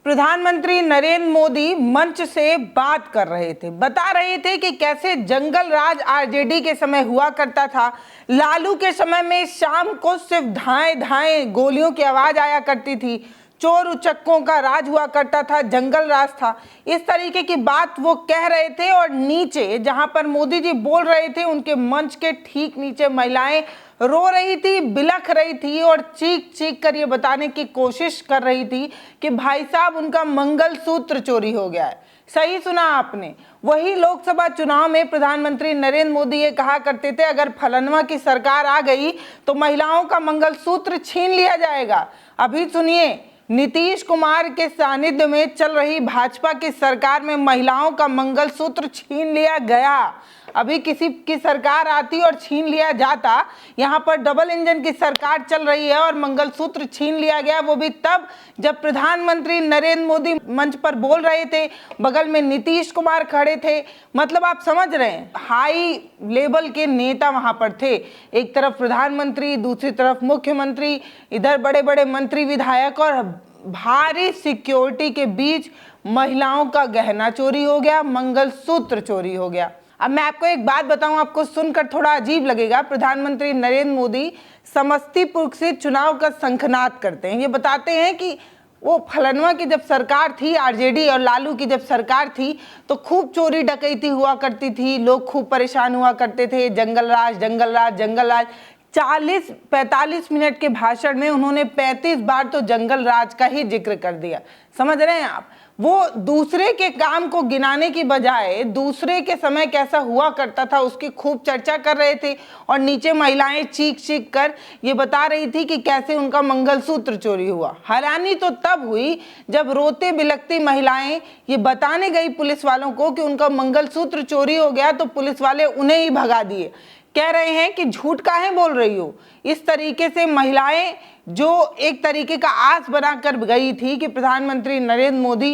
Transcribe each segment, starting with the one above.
प्रधानमंत्री नरेंद्र मोदी मंच से बात कर रहे थे, बता रहे थे कि कैसे जंगल राज आरजेडी के समय हुआ करता था। लालू के समय में शाम को सिर्फ धाएं धाएं गोलियों की आवाज आया करती थी, चोर उचक्कों का राज हुआ करता था, जंगल राज था। इस तरीके की बात वो कह रहे थे और नीचे जहां पर मोदी जी बोल रहे थे उनके मंच के ठीक नीचे महिलाएं रो रही थी, बिलख रही थी और चीख चीख कर ये बताने की कोशिश कर रही थी कि भाई साहब उनका मंगलसूत्र चोरी हो गया है। सही सुना आपने। वही लोकसभा चुनाव में प्रधानमंत्री नरेंद्र मोदी ये कहा करते थे, अगर फलनवा की सरकार आ गई तो महिलाओं का मंगलसूत्र छीन लिया जाएगा। अभी सुनिए, नीतीश कुमार के सानिध्य में चल रही भाजपा की सरकार में महिलाओं का मंगलसूत्र छीन लिया गया। अभी किसी की सरकार आती और छीन लिया जाता, यहाँ पर डबल इंजन की सरकार चल रही है और मंगलसूत्र छीन लिया गया, वो भी तब जब प्रधानमंत्री नरेंद्र मोदी मंच पर बोल रहे थे, बगल में नीतीश कुमार खड़े थे। मतलब आप समझ रहे हैं, हाई लेवल के नेता वहां पर थे। एक तरफ प्रधानमंत्री, दूसरी तरफ मुख्यमंत्री, इधर बड़े बड़े मंत्री विधायक और भारी सिक्योरिटी के बीच महिलाओं का गहना चोरी हो गया, मंगलसूत्र चोरी हो गया। अब मैं आपको एक बात बताऊं, आपको सुनकर थोड़ा अजीब लगेगा। प्रधानमंत्री नरेंद्र मोदी समस्तीपुर से चुनाव का शंखनाद करते हैं। ये बताते हैं कि वो फलनवा की जब सरकार थी, आरजेडी और लालू की जब सरकार थी, तो खूब चोरी डकैती हुआ करती थी, लोग खूब परेशान हुआ करते थे, जंगल राज जंगल राज जंगल राज। 40-45 मिनट के भाषण में उन्होंने 35 बार तो जंगल राज का ही जिक्र कर दिया। समझ रहे हैं आप? वो दूसरे के काम को गिनाने की बजाय दूसरे के समय कैसा हुआ करता था उसकी खूब चर्चा कर रहे थे और नीचे महिलाएं चीख चीख कर ये बता रही थी कि कैसे उनका मंगलसूत्र चोरी हुआ। हैरानी तो तब हुई जब रोते बिलखती महिलाएं ये बताने गई पुलिस वालों को कि उनका मंगलसूत्र चोरी हो गया, तो पुलिस वाले उन्हें ही भगा दिए। कह रहे हैं कि झूठ काहे बोल रही हो। इस तरीके से महिलाएं जो एक तरीके का आस बनाकर गई थी कि प्रधानमंत्री नरेंद्र मोदी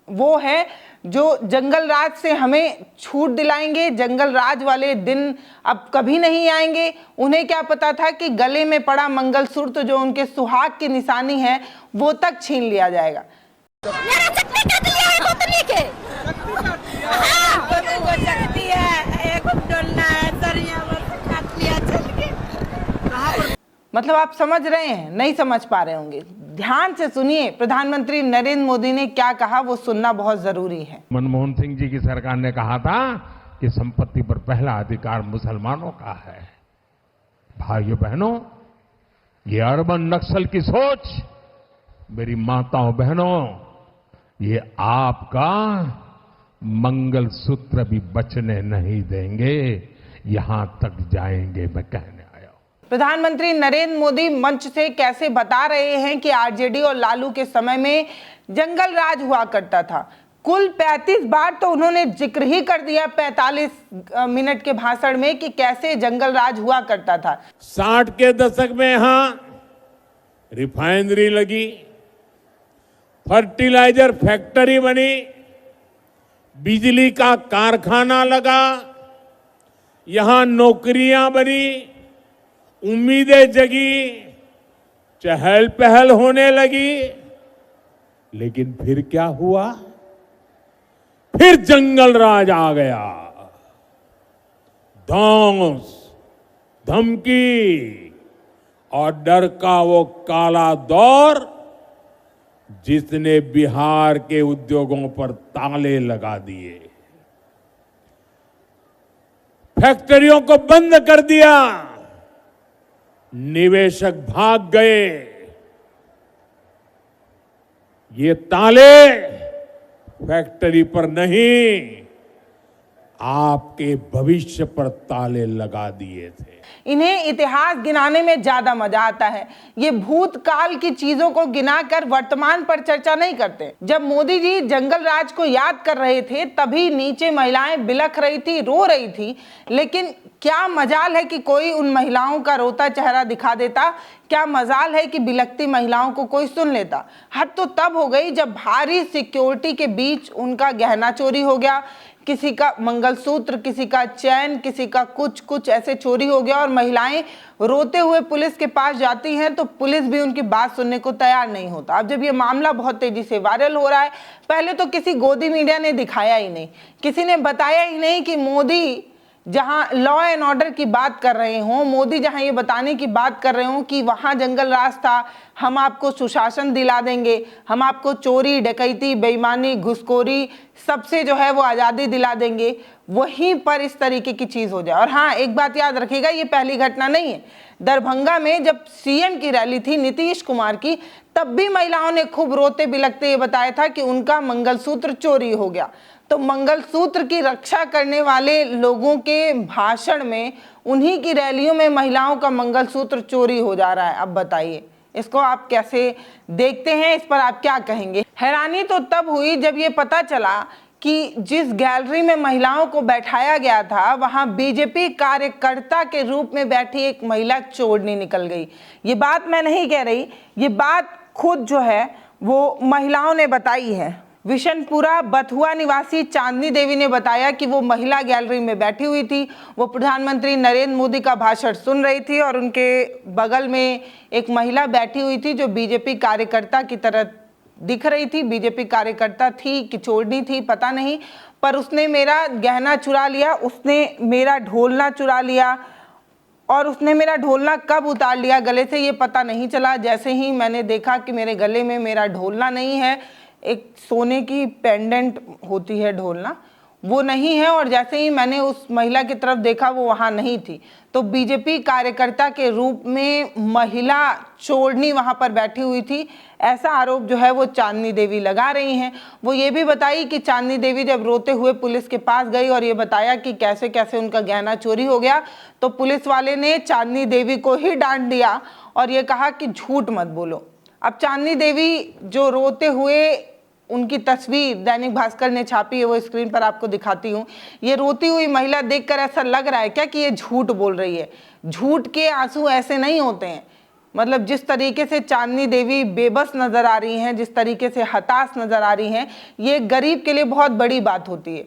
वो है जो जंगल राज से हमें छूट दिलाएंगे, जंगल राज वाले दिन अब कभी नहीं आएंगे। उन्हें क्या पता था कि गले में पड़ा मंगलसूत्र जो उनके सुहाग की निशानी है वो तक छीन लिया जाएगा। मतलब आप समझ रहे हैं? नहीं समझ पा रहे होंगे। ध्यान से सुनिए, प्रधानमंत्री नरेंद्र मोदी ने क्या कहा वो सुनना बहुत जरूरी है। मनमोहन सिंह जी की सरकार ने कहा था कि संपत्ति पर पहला अधिकार मुसलमानों का है। भाइयों बहनों, ये अर्बन नक्सल की सोच, मेरी माताओं बहनों, ये आपका मंगलसूत्र भी बचने नहीं देंगे, यहां तक जाएंगे मैं कहने आया हूं। प्रधानमंत्री नरेंद्र मोदी मंच से कैसे बता रहे हैं कि आरजेडी और लालू के समय में जंगल राज हुआ करता था। कुल 35 बार तो उन्होंने जिक्र ही कर दिया 45 मिनट के भाषण में कि कैसे जंगल राज हुआ करता था। 60 के दशक में यहां रिफाइनरी लगी, फर्टिलाइजर फैक्ट्री बनी, बिजली का कारखाना लगा, यहां नौकरियां बनी, उम्मीदें जगी, चहल पहल होने लगी। लेकिन फिर क्या हुआ? फिर जंगल राज आ गया। धौंस, धमकी और डर का वो काला दौर जिसने बिहार के उद्योगों पर ताले लगा दिए, फैक्ट्रियों को बंद कर दिया, निवेशक भाग गए। ये ताले फैक्ट्री पर नहीं, आपके भविष्य पर ताले लगा दिए थे। इन्हें इतिहास गिनाने में ज्यादा मजा आता है। ये भूतकाल की चीजों को गिनाकर वर्तमान पर चर्चा नहीं करते। जब मोदी जी जंगल राज को याद कर रहे थे तभी नीचे महिलाएं बिलख रही थी, रो रही थी। लेकिन क्या मजाल है कि कोई उन महिलाओं का रोता चेहरा दिखा देता, क्या मजाल है कि बिलखती महिलाओं को कोई सुन लेता। हद तो तब हो गई जब भारी सिक्योरिटी के बीच उनका गहना चोरी हो गया। किसी का मंगलसूत्र, किसी का चैन, किसी का कुछ ऐसे चोरी हो गया और महिलाएं रोते हुए पुलिस के पास जाती हैं तो पुलिस भी उनकी बात सुनने को तैयार नहीं होता। अब जब ये मामला बहुत तेजी से वायरल हो रहा है, पहले तो किसी गोदी मीडिया ने दिखाया ही नहीं, किसी ने बताया ही नहीं कि मोदी जहां लॉ एंड ऑर्डर की बात कर रहे हों, मोदी जहां ये बताने की बात कर रहे हों कि वहां जंगल राज था, हम आपको सुशासन दिला देंगे, हम आपको चोरी, डकैती, बेईमानी, घुसखोरी सबसे जो है वो आज़ादी दिला देंगे, वहीं पर इस तरीके की चीज़ हो जाए। और हाँ, एक बात याद रखिएगा, ये पहली घटना नहीं है। दरभंगा में जब सीएम की रैली थी नीतीश कुमार की, तब भी महिलाओं ने खूब रोते बिलखते ये बताया था कि उनका मंगलसूत्र चोरी हो गया। तो मंगलसूत्र की रक्षा करने वाले लोगों के भाषण में, उन्हीं की रैलियों में महिलाओं का मंगलसूत्र चोरी हो जा रहा है। अब बताइए, इसको आप कैसे देखते हैं, इस पर आप क्या कहेंगे? हैरानी तो तब हुई जब ये पता चला कि जिस गैलरी में महिलाओं को बैठाया गया था, वहां बीजेपी कार्यकर्ता के रूप में बैठी एक महिला चोरनी निकल गई। ये बात मैं नहीं कह रही, ये बात खुद जो है वो महिलाओं ने बताई है। विशनपुरा बथुआ निवासी चांदनी देवी ने बताया कि वो महिला गैलरी में बैठी हुई थी, वो प्रधानमंत्री नरेंद्र मोदी का भाषण सुन रही थी और उनके बगल में एक महिला बैठी हुई थी जो बीजेपी कार्यकर्ता की तरह दिख रही थी। बीजेपी कार्यकर्ता थी कि चोरनी थी पता नहीं, पर उसने मेरा गहना चुरा लिया, उसने मेरा ढोलना चुरा लिया और उसने मेरा ढोलना कब उतार लिया गले से ये पता नहीं चला। जैसे ही मैंने देखा कि मेरे गले में मेरा ढोलना नहीं है, एक सोने की पेंडेंट होती है ढोलना, वो नहीं है, और जैसे ही मैंने उस महिला की तरफ देखा वो वहाँ नहीं थी। तो बीजेपी कार्यकर्ता के रूप में महिला चोरनी वहाँ पर बैठी हुई थी, ऐसा आरोप जो है वो चांदनी देवी लगा रही हैं। वो ये भी बताई कि चांदनी देवी जब रोते हुए पुलिस के पास गई और ये बताया कि कैसे कैसे उनका गहना चोरी हो गया, तो पुलिस वाले ने चांदनी देवी को ही डांट दिया और ये कहा कि झूठ मत बोलो। अब चांदनी देवी जो रोते हुए, उनकी तस्वीर दैनिक भास्कर ने छापी है, वो स्क्रीन पर आपको दिखाती हूँ। ये रोती हुई महिला देखकर ऐसा लग रहा है क्या कि ये झूठ बोल रही है। झूठ के आंसू ऐसे नहीं होते हैं। मतलब जिस तरीके से चांदनी देवी बेबस नजर आ रही हैं, जिस तरीके से हताश नजर आ रही हैं, ये गरीब के लिए बहुत बड़ी बात होती है।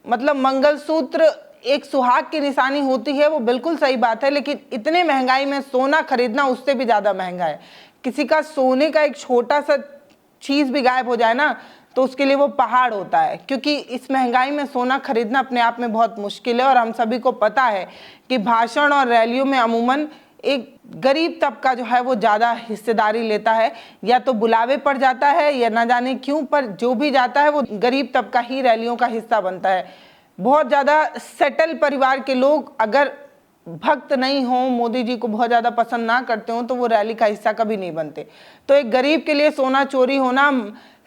मतलब मंगलसूत्र एक सुहाग की निशानी होती है, वो बिल्कुल सही बात है, लेकिन इतने महंगाई में सोना खरीदना उससे भी ज़्यादा महंगा है। किसी का सोने का एक छोटा सा चीज़ भी गायब हो जाए ना, तो उसके लिए वो पहाड़ होता है, क्योंकि इस महंगाई में सोना खरीदना अपने आप में बहुत मुश्किल है। और हम सभी को पता है कि भाषण और रैलियों में अमूमन एक गरीब तबका जो है वो ज़्यादा हिस्सेदारी लेता है, या तो बुलावे पड़ जाता है या ना जाने क्यों, पर जो भी जाता है वो गरीब तबका ही रैलियों का हिस्सा बनता है। बहुत ज़्यादा सेटल परिवार के लोग अगर भक्त नहीं हो, मोदी जी को बहुत ज़्यादा पसंद ना करते हो, तो वो रैली का हिस्सा कभी नहीं बनते। तो एक गरीब के लिए सोना चोरी होना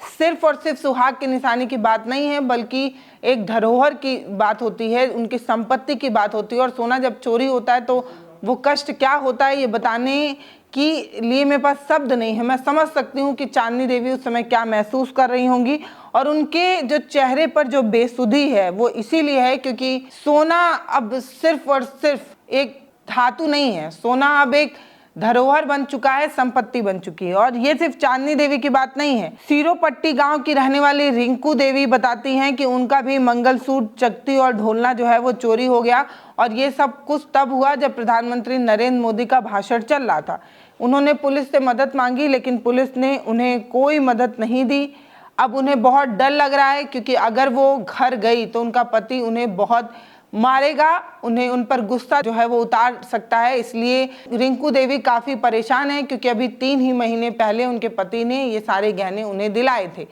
सिर्फ और सिर्फ सुहाग की निशानी की बात नहीं है, बल्कि एक धरोहर की बात होती है, उनकी संपत्ति की बात होती है। और सोना जब चोरी होता है तो वो कष्ट क्या होता है, ये बताने के लिए मेरे पास शब्द नहीं है। मैं समझ सकती हूँ कि चांदनी देवी उस समय क्या महसूस कर रही होंगी, और उनके जो चेहरे पर जो बेसुधी है वो इसीलिए है क्योंकि सोना अब सिर्फ और सिर्फ एक धातु नहीं है, सोना अब एक धरोहर बन चुका है, संपत्ति बन चुकी है। और ये सिर्फ चांदनी देवी की बात नहीं है। सीरोपट्टी गांव की रहने वाली रिंकू देवी बताती हैं कि उनका भी मंगलसूत्र, चकती और ढोलना जो है वो चोरी हो गया, और ये सब कुछ तब हुआ जब प्रधानमंत्री नरेंद्र मोदी का भाषण चल रहा था। उन्होंने पुलिस से मदद मांगी, लेकिन पुलिस ने उन्हें कोई मदद नहीं दी। अब उन्हें बहुत डर लग रहा है, क्योंकि अगर वो घर गई तो उनका पति उन्हें बहुत मारेगा, उन्हें उन पर गुस्सा जो है वो उतार सकता है। इसलिए रिंकू देवी काफ़ी परेशान है, क्योंकि अभी 3 ही महीने पहले उनके पति ने ये सारे गहने उन्हें दिलाए थे।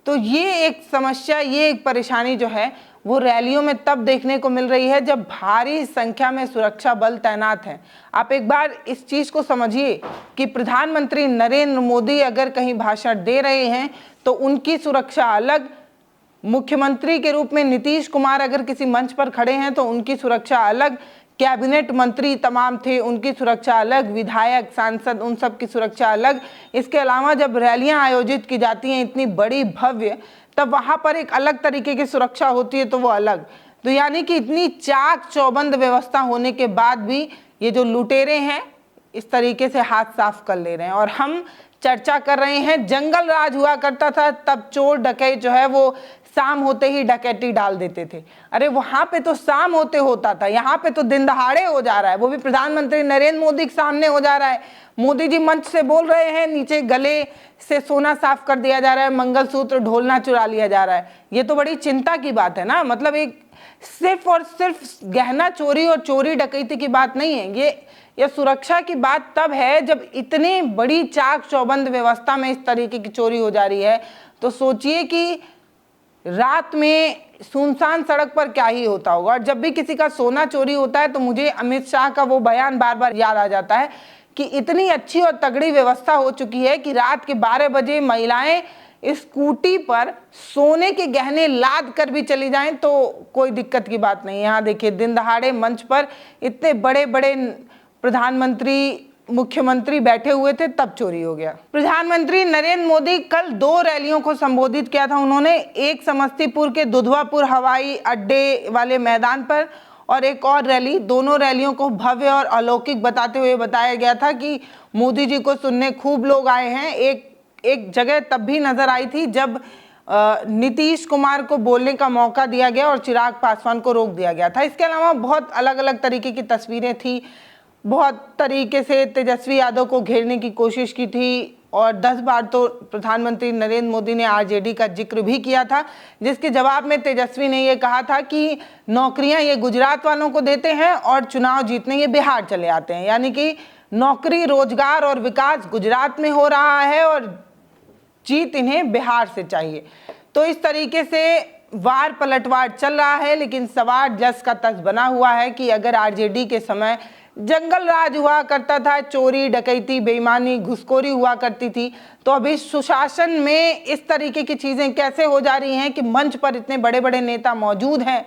तो ये एक समस्या, ये एक परेशानी जो है वो रैलियों में तब देखने को मिल रही है जब भारी संख्या में सुरक्षा बल तैनात हैं। आप एक बार इस चीज़ को समझिए कि प्रधानमंत्री नरेंद्र मोदी अगर कहीं भाषण दे रहे हैं तो उनकी सुरक्षा अलग, मुख्यमंत्री के रूप में नीतीश कुमार अगर किसी मंच पर खड़े हैं तो उनकी सुरक्षा अलग, कैबिनेट मंत्री तमाम थे उनकी सुरक्षा अलग, विधायक, सांसद, उन सब की सुरक्षा अलग। इसके अलावा जब रैलियां आयोजित की जाती हैं इतनी बड़ी भव्य, तब वहां पर एक अलग तरीके की सुरक्षा होती है, तो वो अलग। तो यानी कि इतनी चाक चौबंद व्यवस्था होने के बाद भी ये जो लुटेरे हैं इस तरीके से हाथ साफ कर ले रहे हैं। और हम चर्चा कर रहे हैं। जंगल राज हुआ करता था, तब चोर डकैत जो है वो शाम होते ही डकैती डाल देते थे। अरे वहां पे तो शाम होते होता था, यहाँ पे तो दिन दहाड़े हो जा रहा है, वो भी प्रधानमंत्री नरेंद्र मोदी के सामने हो जा रहा है। मोदी जी मंच से बोल रहे हैं, नीचे गले से सोना साफ कर दिया जा रहा है, मंगलसूत्र ढोलना चुरा लिया जा रहा है। ये तो बड़ी चिंता की बात है ना। मतलब एक सिर्फ और सिर्फ गहना चोरी और चोरी डकैती की बात नहीं है, ये सुरक्षा की बात तब है जब इतनी बड़ी चाक चौबंद व्यवस्था में इस तरीके की चोरी हो जा रही है। तो सोचिए कि रात में सुनसान सड़क पर क्या ही होता होगा। और जब भी किसी का सोना चोरी होता है तो मुझे अमित शाह का वो बयान बार बार याद आ जाता है कि इतनी अच्छी और तगड़ी व्यवस्था हो चुकी है कि रात के 12 बजे महिलाएं स्कूटी पर सोने के गहने लाद कर भी चली जाएं तो कोई दिक्कत की बात नहीं। यहाँ देखिए, दिन दहाड़े मंच पर इतने बड़े बड़े प्रधानमंत्री मुख्यमंत्री बैठे हुए थे, तब चोरी हो गया। प्रधानमंत्री नरेंद्र मोदी कल 2 रैलियों को संबोधित किया था उन्होंने, एक समस्तीपुर के दुधवापुर हवाई अड्डे वाले मैदान पर और एक और रैली। दोनों रैलियों को भव्य और अलौकिक बताते हुए बताया गया था कि मोदी जी को सुनने खूब लोग आए हैं। एक जगह तब भी नजर आई थी जब नीतीश कुमार को बोलने का मौका दिया गया और चिराग पासवान को रोक दिया गया था। इसके अलावा बहुत अलग अलग तरीके की तस्वीरें थी, बहुत तरीके से तेजस्वी यादव को घेरने की कोशिश की थी और 10 बार तो प्रधानमंत्री नरेंद्र मोदी ने आरजेडी का जिक्र भी किया था, जिसके जवाब में तेजस्वी ने ये कहा था कि नौकरियां ये गुजरात वालों को देते हैं और चुनाव जीतने ये बिहार चले आते हैं। यानी कि नौकरी, रोजगार और विकास गुजरात में हो रहा है और जीत इन्हें बिहार से चाहिए। तो इस तरीके से वार पलटवार चल रहा है, लेकिन सवाल जस का तस बना हुआ है कि अगर आरजेडी के समय जंगल राज हुआ करता था, चोरी डकैती बेईमानी घुसखोरी हुआ करती थी, तो अभी सुशासन में इस तरीके की चीजें कैसे हो जा रही हैं कि मंच पर इतने बड़े बड़े नेता मौजूद हैं,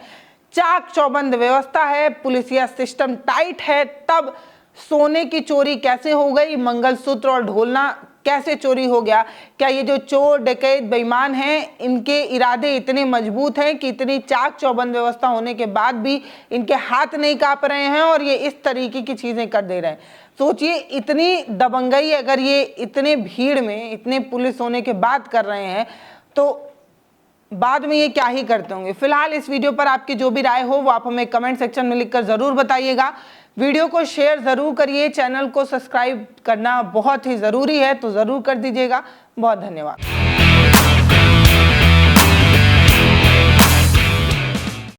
चाक चौबंद व्यवस्था है, पुलिसिया सिस्टम टाइट है, तब सोने की चोरी कैसे हो गई, मंगलसूत्र और ढोलना कैसे चोरी हो गया। क्या ये जो चोर डकैत बेईमान हैं, इनके इरादे इतने मजबूत हैं कि इतनी चाक चौबंद व्यवस्था होने के बाद भी इनके हाथ नहीं कांप रहे हैं और ये इस तरीके की चीजें कर दे रहे हैं। सोचिए, इतनी दबंगई अगर ये इतने भीड़ में इतने पुलिस होने के बाद कर रहे हैं तो बाद में ये क्या ही करते होंगे। फिलहाल इस वीडियो पर आपकी जो भी राय हो वो आप हमें कमेंट सेक्शन में लिखकर जरूर बताइएगा। वीडियो को शेयर जरूर करिए, चैनल को सब्सक्राइब करना बहुत ही जरूरी है तो जरूर कर दीजिएगा। बहुत धन्यवाद।